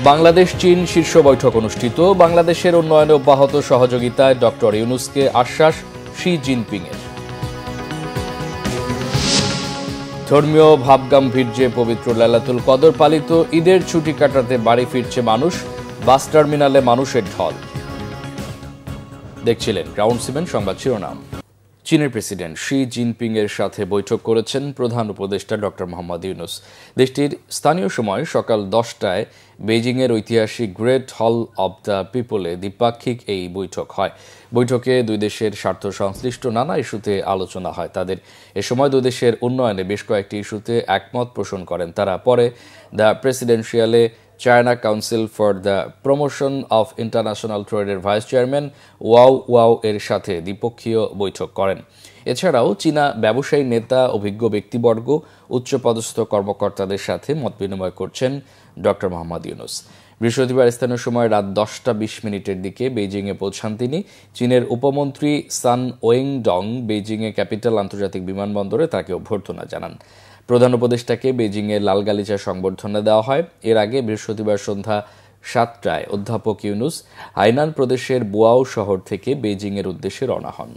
বাংলাদেশ চীন শীর্ষ বৈঠক অনুষ্ঠিত। বাংলাদেশের উন্নয়নে অব্যাহত সহযোগিতায় ডক্টর ইউনূসকে আশ্বাস শি জিনপিংয়ের। ধর্মীয় ভাবগাম্ভীর্যে পবিত্র লাইলাতুল কদর পালিত। ঈদের ছুটি কাটাতে বাড়ি ফিরছে মানুষ। বাস টার্মিনালে মানুষের ঢল। দেখছিলেন গ্রাউন্ড সিমেন্ট সংবাদ শিরোনাম। চীনের প্রেসিডেন্ট শি জিনপিং এর সাথে বৈঠক করেছেন প্রধান উপদেষ্টা ডক্টর মোহাম্মদ ইউনূস। দেশটির স্থানীয় সময় সকাল 10টায় বেইজিংয়ের ঐতিহাসিক গ্রেট হল অব দ্য পিপলে দ্বিপাক্ষিক এই বৈঠক হয়। বৈঠকে দুই দেশের স্বার্থ সংশ্লিষ্ট নানা ইস্যুতে আলোচনা হয় তাদের। এ সময় দুই দেশের উন্নয়নে বেশ কয়েকটি ইস্যুতে একমত পোষণ করেন তারা। পরে দ্য প্রেসিডেন্সিয়ালে China Council for the Promotion of International ট্রেডের ভাইস চেয়ারম্যান ওয়াও ওয়াও এর সাথে দ্বিপক্ষীয় বৈঠক করেন। এছাড়াও চীনা ব্যবসায়ী নেতা, অভিজ্ঞ ব্যক্তিবর্গ, উচ্চপদস্থ কর্মকর্তাদের সাথে মতবিনিময় করছেন ডক্টর মোহাম্মদ ইউনূস। বৃহস্পতিবার স্থানীয় সময় রাত 10টা 20 দিকে বেইজিংয়ে পৌঁছান তিনি। চীনের উপমন্ত্রী সান ওয়েংডং বেইজিংয়ে ক্যাপিটাল আন্তর্জাতিক বিমানবন্দরে তাকে অভ্যর্থনা জানান। প্রধান উপদেষ্টাকে বেইজিংয়ের লাল গালিচা সংবর্ধনা দেওয়া হয়। এর আগে বৃহস্পতিবার সন্ধ্যা 7টায় অধ্যাপক ইউনূস হাইনান প্রদেশের বুয়াও শহর থেকে বেইজিংয়ের উদ্দেশ্যে রওনা হন।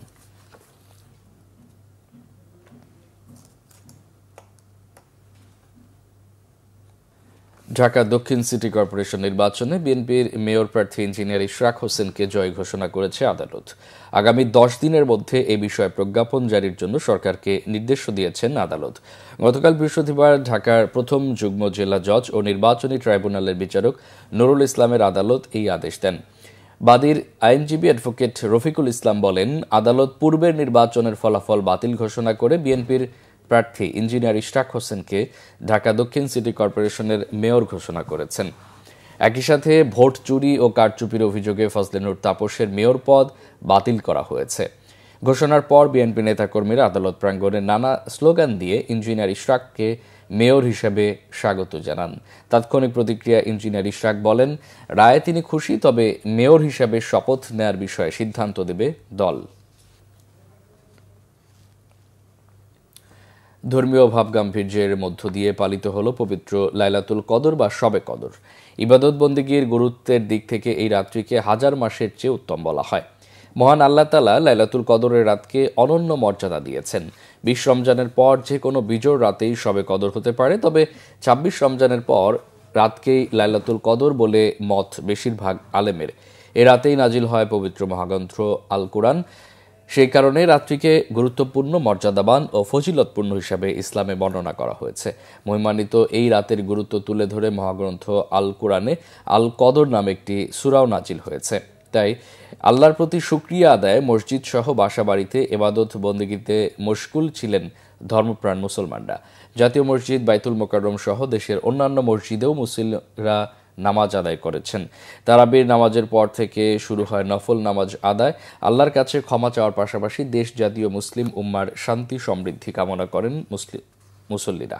ঢাকা দক্ষিণ সিটি কর্পোরেশন নির্বাচনে বিএনপির মেয়র প্রার্থী ইঞ্জিনিয়ার ইশরাক হোসেনকে জয় ঘোষণা করেছে আদালত। আগামী 10 দিনের মধ্যে এ বিষয়ে প্রজ্ঞাপন জারির জন্য সরকারকে নির্দেশও দিয়েছেন আদালত। গতকাল বৃহস্পতিবার ঢাকার প্রথম যুগ্ম জেলা জজ ও নির্বাচনী ট্রাইব্যুনালের বিচারক নুরুল ইসলামের আদালত এই আদেশ দেন। বাদীর আইনজীবী অ্যাডভোকেট রফিকুল ইসলাম বলেন, আদালত পূর্বের নির্বাচনের ফলাফল বাতিল ঘোষণা করে বিএনপির প্রার্থী ইঞ্জিনিয়ার ইশরাক হোসেনকে ঢাকা দক্ষিণ সিটি কর্পোরেশনের মেয়র ঘোষণা করেছেন। একই সাথে ভোট চুরি ও কারচুপির অভিযোগে ফজলে নূর তাপসের মেয়র পদ বাতিল করা হয়েছে। ঘোষণার পর বিএনপি নেতাকর্মীরা আদালত প্রাঙ্গণে নানা স্লোগান দিয়ে ইঞ্জিনিয়ার ইশরাককে মেয়র হিসেবে স্বাগত জানান। তাৎক্ষণিক প্রতিক্রিয়া ইঞ্জিনিয়ার ইশরাক বলেন, রায়ে তিনি খুশি, তবে মেয়র হিসেবে শপথ নেয়ার বিষয়ে সিদ্ধান্ত দেবে দল। ধর্মীয় ভাবগাম্ভীর্যের মধ্য দিয়ে পালিত হল পবিত্র লাইলাতুল কদর বা শবে কদর। ইবাদত বন্দেগীর গুরুত্বের দিক থেকে এই রাত্রিকে হাজার মাসের চেয়ে উত্তম বলা হয়। মহান আল্লাহ তাআলা লাইলাতুল কদরের রাতকে অনন্য মর্যাদা দিয়েছেন। 20 রমজানের পর যে কোনো বিজোড় রাতেই শবে কদর হতে পারে, তবে 26 রমজানের পর রাতকেই লাইলাতুল কদর বলে মত বেশিরভাগ আলেমের। এ রাতেই নাজিল হয় পবিত্র মহাগ্রন্থ আল কুরআন। সেই কারণে রাত্রিকে গুরুত্বপূর্ণ, মর্যাদাবান ও ফজিলতপূর্ণ হিসাবে ইসলামে বর্ণনা করা হয়েছে। মহিমান্বিত এই রাতের গুরুত্ব তুলে ধরে মহাগ্রন্থ আল কুরআনে আল কদর নামে একটি সূরাও নাজিল হয়েছে। তাই আল্লাহর প্রতি শুকরিয়া আদায়ে মসজিদ সহ বাসাবাড়িতে ইবাদত বন্দেগীতে মশগুল ছিলেন ধর্মপ্রাণ মুসলমানরা। জাতীয় মসজিদ, বাইতুল মোকাররম সহ দেশের অন্যান্য মসজিদেও মুসল্লিরা নামাজ আদায় করেছেন। তারাবির নামাজের পর থেকে শুরু হয় নফল নামাজ আদায়। আল্লাহর কাছে ক্ষমা চাওয়ার পাশাপাশি দেশ জাতীয় মুসলিম উম্মার শান্তি সমৃদ্ধি কামনা করেন মুসল্লিরা।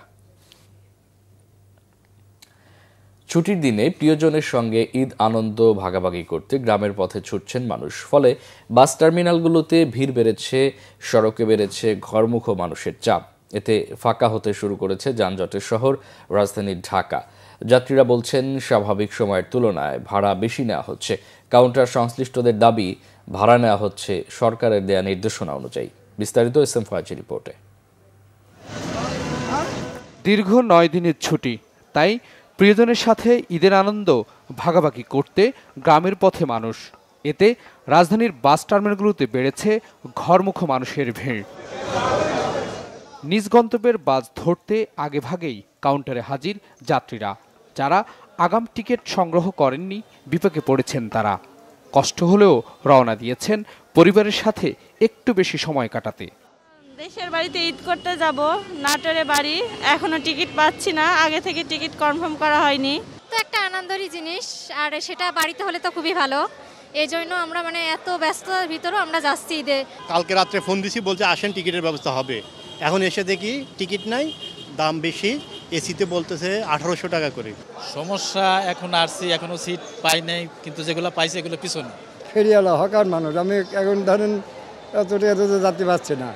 ছুটির দিনে প্রিয়জনের সঙ্গে ঈদ আনন্দ ভাগাভাগি করতে গ্রামের পথে ছুটছেন মানুষ। ফলে বাস টার্মিনালগুলোতে ভিড় বেড়েছে, সড়কে বেড়েছে ঘরমুখো মানুষের চাপ। এতে ফাঁকা হতে শুরু করেছে যানজটের শহর রাজধানী ঢাকা। যাত্রীরা বলছেন, স্বাভাবিক সময়ের তুলনায় ভাড়া বেশি নেওয়া হচ্ছে। কাউন্টার সংশ্লিষ্টদের দাবি, ভাড়া নেওয়া হচ্ছে সরকারের দেয়া নির্দেশনা অনুযায়ী। বিস্তারিত এসএম ফয়াজের রিপোর্টে। দীর্ঘ 9 দিনের ছুটি, তাই প্রিয়জনের সাথে ঈদের আনন্দ ভাগাভাগি করতে গ্রামের পথে মানুষ। এতে রাজধানীর বাস টার্মিনালগুলোতে বেড়েছে ঘরমুখো মানুষের ভিড়। নিজ গন্তব্যের বাস ধরতে আগেভাগেই কাউন্টারে হাজির যাত্রীরা। যারা আগাম টিকিট সংগ্রহ করেননি, বিপাকে পড়েছেন তারা। কষ্ট হলেও রওনা দিয়েছেন পরিবারের সাথে একটু বেশি সময় কাটাতে। দেশের বাড়িতে ঈদ করতে যাব, নাটোরে বাড়ি, এখনো টিকিট পাচ্ছি না, আগে থেকে টিকিট কনফার্ম করা হয়নি। তো একটা আনন্দেরই জিনিস, আর সেটা বাড়িতে হলে তো খুবই ভালো। এই জন্য আমরা এত ব্যস্ততার ভিতরেও আমরা যাচ্ছি ঈদে। কালকে রাত্রে ফোন দিছি, বলছে আসেন টিকিটের ব্যবস্থা হবে। এখন এসে দেখি টিকিট নাই, দাম বেশি। এসিতে বলতেছে 1800 টাকা করে। সমস্যা এখন আসছি, এখনো সিট পাই নাই, কিন্তু যেগুলো পাইছে এগুলো পিছনে। ফেরিওয়ালা হকার মানুষ, আমি এখন ধরেন এত যাত্রী পাচ্ছি না।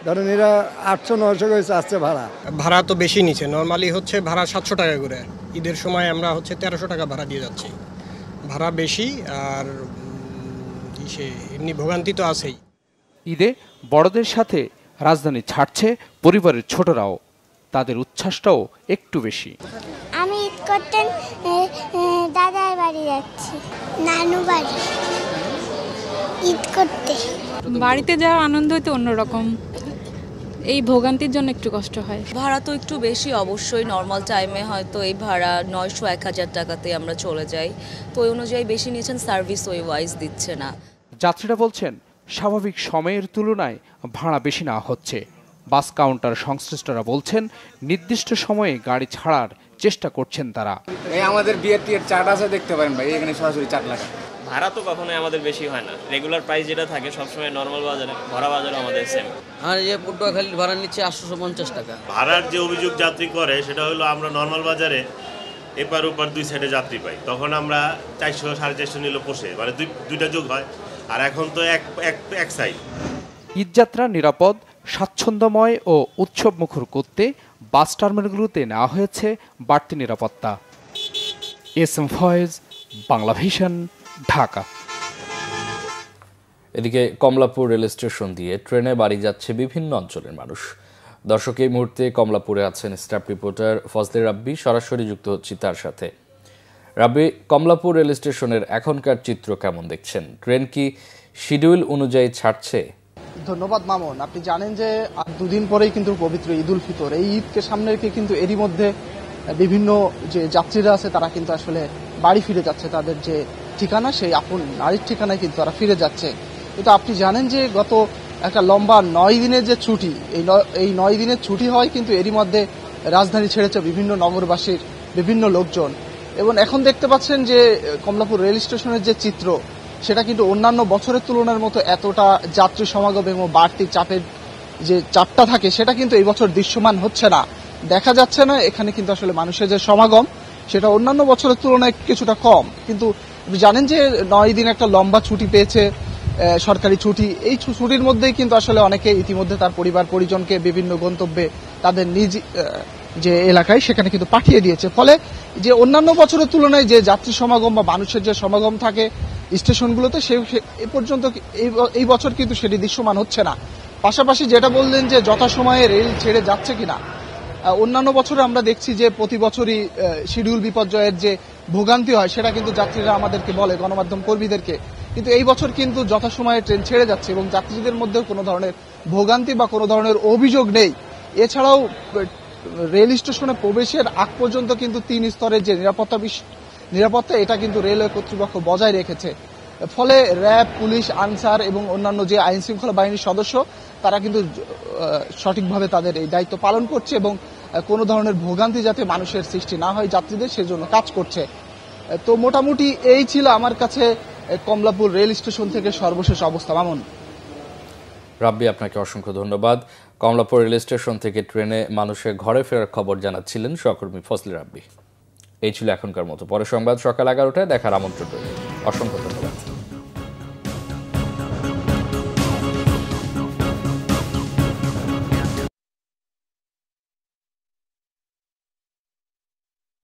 ধরেন এরা 800-900 করে আসছে ভাড়া। ভাড়া তো বেশি নিচ্ছে, নর্মালি হচ্ছে ভাড়া 700 টাকা করে। ঈদের সময় আমরা হচ্ছে 1300 টাকা ভাড়া দিয়ে যাচ্ছি। ভাড়া বেশি আর এমনি ভোগান্তি তো আছেই। ঈদে বড়দের সাথে রাজধানী ছাড়ছে পরিবারের ছোটরাও, তাদের উচ্ছ্বাসটাও একটু বেশি। আমি ঈদ করতে দাদার বাড়ি যাচ্ছি, নানু বাড়ি ঈদ করতে। বাড়িতে যাওয়ার আনন্দ হয়তো অন্যরকম, এই ভোগান্তির জন্য একটু কষ্ট হয়। ভাড়া তো একটু বেশি অবশ্যই, নর্মাল টাইমে হয়তো এই ভাড়া 900-1000 টাকাতে আমরা চলে যাই, তো ওই অনুযায়ী বেশি নিয়েছেন, সার্ভিস ওই ওয়াইজ দিচ্ছে না। যাত্রীরা বলছেন স্বাভাবিক সময়ের তুলনায় ভাড়া বেশি নেওয়া হচ্ছে। বাস কাউন্টার সংশ্লিষ্টরা বলছেন নির্দিষ্ট সময়ে গাড়ি ছাড়ার চেষ্টা করছেন তারা। এই আমাদের বিআরটির চার্ট আছে, দেখতে পারেন ভাই, এখানে সরাসরি চার্ট লাগা। ভাড়া তো কখনোই আমাদের বেশি হয় না, রেগুলার প্রাইস যেটা থাকে সবসময় নর্মাল বাজারে, ভরা বাজারে আমাদের সেম। আর এই পটুয়াখালীর ভাড়া নিচ্ছে 850 টাকা। ভাড়ার যে অভিযোগ যাত্রী করে সেটা হলো আমরা নর্মাল বাজারে এপার ওপার দুই সাইডে যাত্রী পাই, তখন আমরা 400-450 নিলে পোষে, মানে দুইটা যোগ হয়, আর এখন তো এক সাইড। ঈদযাত্রা নিরাপদ, স্বাচ্ছন্দ্যময় ও উৎসবমুখর করতে বাস টার্মিনালগুলোতে নেওয়া হয়েছে বাড়তি নিরাপত্তা। SM Foyez, Bangla vision, Dhaka. এদিকে কমলাপুর রেল স্টেশন দিয়ে ট্রেনে বাড়ি যাচ্ছে বিভিন্ন অঞ্চলের মানুষ। দর্শক, এই মুহূর্তে কমলাপুরে আছেন স্টাফ রিপোর্টার ফজলে রাব্বি, সরাসরি যুক্ত হচ্ছি তার সাথে। রাব্বি, কমলাপুর রেল স্টেশনের এখনকার চিত্র কেমন দেখছেন? ট্রেন কি শিডিউল অনুযায়ী ছাড়ছে? ধন্যবাদ মামুন। আপনি জানেন যে আর দুদিন পরেই কিন্তু পবিত্র ঈদ উল ফিতর। এই ঈদকে সামনে রেখে কিন্তু এরই মধ্যে বিভিন্ন যে যাত্রীরা আছে তারা কিন্তু আসলে বাড়ি ফিরে যাচ্ছে, তাদের যে ঠিকানা সেই আপন নারীর ঠিকানায় কিন্তু তারা ফিরে যাচ্ছে। কিন্তু আপনি জানেন যে গত একটা লম্বা 9 দিনের যে ছুটি, এই 9 দিনের ছুটি হয় কিন্তু এরই মধ্যে রাজধানী ছেড়েছে বিভিন্ন নগরবাসীর বিভিন্ন লোকজন। এবং এখন দেখতে পাচ্ছেন যে কমলাপুর রেল স্টেশনের যে চিত্র, সেটা কিন্তু অন্যান্য বছরের তুলনার মতো এতটা যাত্রী সমাগম এবং বাড়তি চাপের যে চাপটা থাকে সেটা কিন্তু এই বছর দৃশ্যমান হচ্ছে না, দেখা যাচ্ছে না। এখানে কিন্তু আসলে মানুষের যে সমাগম সেটা অন্যান্য বছরের তুলনায় কিছুটা কম। কিন্তু জানেন যে 9 দিন একটা লম্বা ছুটি পেয়েছে, সরকারি ছুটি। এই ছুটির মধ্যেই কিন্তু আসলে অনেকে ইতিমধ্যে তার পরিবার পরিজনকে বিভিন্ন গন্তব্যে তাদের নিজ যে এলাকায় সেখানে কিন্তু পাঠিয়ে দিয়েছে। ফলে যে অন্যান্য বছরের তুলনায় যে যাত্রী সমাগম বা মানুষের যে সমাগম থাকে স্টেশনগুলোতে সে এ পর্যন্ত এই বছর কিন্তু সেটি দৃশ্যমান হচ্ছে না। পাশাপাশি যেটা বললেন যে যথাসময়ে রেল ছেড়ে যাচ্ছে কিনা, অন্যান্য বছরে আমরা দেখছি যে প্রতি বছরই শিডিউল বিপর্যয়ের যে ভোগান্তি হয় সেটা কিন্তু যাত্রীরা আমাদেরকে বলে, গণমাধ্যম কর্মীদেরকে। কিন্তু এই বছর কিন্তু যথাসময়ে ট্রেন ছেড়ে যাচ্ছে এবং যাত্রীদের মধ্যেও কোনো ধরনের ভোগান্তি বা কোনো ধরনের অভিযোগ নেই। এছাড়াও রেল স্টেশনে প্রবেশের আগ পর্যন্ত কিন্তু 3 স্তরের যে নিরাপত্তা এটা কিন্তু রেলওয়ে কর্তৃপক্ষ বজায় রেখেছে। ফলে র্যাব, পুলিশ, আনসার এবং অন্যান্য যে আইন শৃঙ্খলা বাহিনীর সদস্য তারা কিন্তু সঠিকভাবে তাদের এই দায়িত্ব পালন করছে এবং কোনো ধরনের ভোগান্তি যাতে মানুষের সৃষ্টি না হয় যাত্রীদের, সেজন্য কাজ করছে। তো মোটামুটি এই ছিল আমার কাছে কমলাপুর রেল স্টেশন থেকে সর্বশেষ অবস্থা। মামুন। রাব্বি, আপনাকে অসংখ্য ধন্যবাদ। কমলাপুর রেল স্টেশন থেকে ট্রেনে মানুষের ঘরে ফেরার খবর জানাচ্ছিলেন সহকর্মী ফজলে রাব্বি। এই ছিল এখনকার মতো। পরে সংবাদ সকাল 11টায় দেখার আমন্ত্রণ রইল। অসংখ্য ধন্যবাদ।